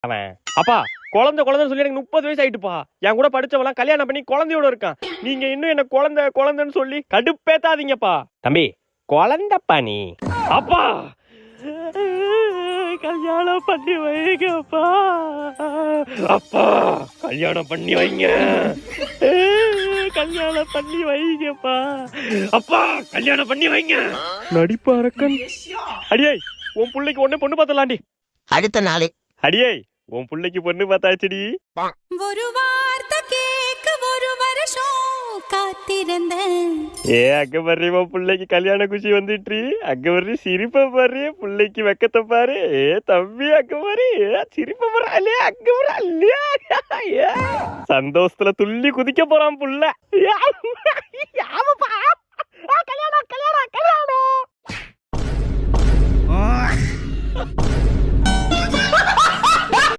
அவன் அப்பா குழந்தைன்னு சொல்லி எனக்கு 30 வயசு ஆயிட்டுப்பா. என் கூட படிச்சவெல்லாம் கல்யாணம் பண்ணி குழந்தையோட இருக்கான். நீங்க இன்னும் என்ன குழந்தைன்னு சொல்லி கடுப்பேத்தாதீங்கப்பா. தம்பி குழந்தைப்பா நீ. அப்பா கல்யாணம் பண்ணி வைங்கப்பா. அப்பா கல்யாணம் பண்ணி வைங்க. கல்யாணம் பண்ணி வைங்கப்பா. அப்பா கல்யாணம் பண்ணி வைங்க. நடிப்பு அரக்கன். அடியே உன் பிள்ளைக்கு ஒண்ணே பொண்ணு பார்த்தலாண்டி. அடுத்த நாளே அடியே உன் பிள்ளைக்கு பொண்ணு பார்த்தாச்சுடி. ஒரு வார்த்தை கேட்க ஒரு வருஷம் காத்திருந்தேன். அங்க பாரு உன் பிள்ளைக்கு கல்யாண குஷி வந்துட்டு. அங்க பாரு சிரிப்ப பாரு, பிள்ளைக்கு வெக்கத்தை பாரு. தம்பி அங்க பாரு சிரிப்ப பாரு. அங்க பாரு சந்தோஷத்துல துள்ளி குதிக்க போறான் புள்ள. கல்யாணம்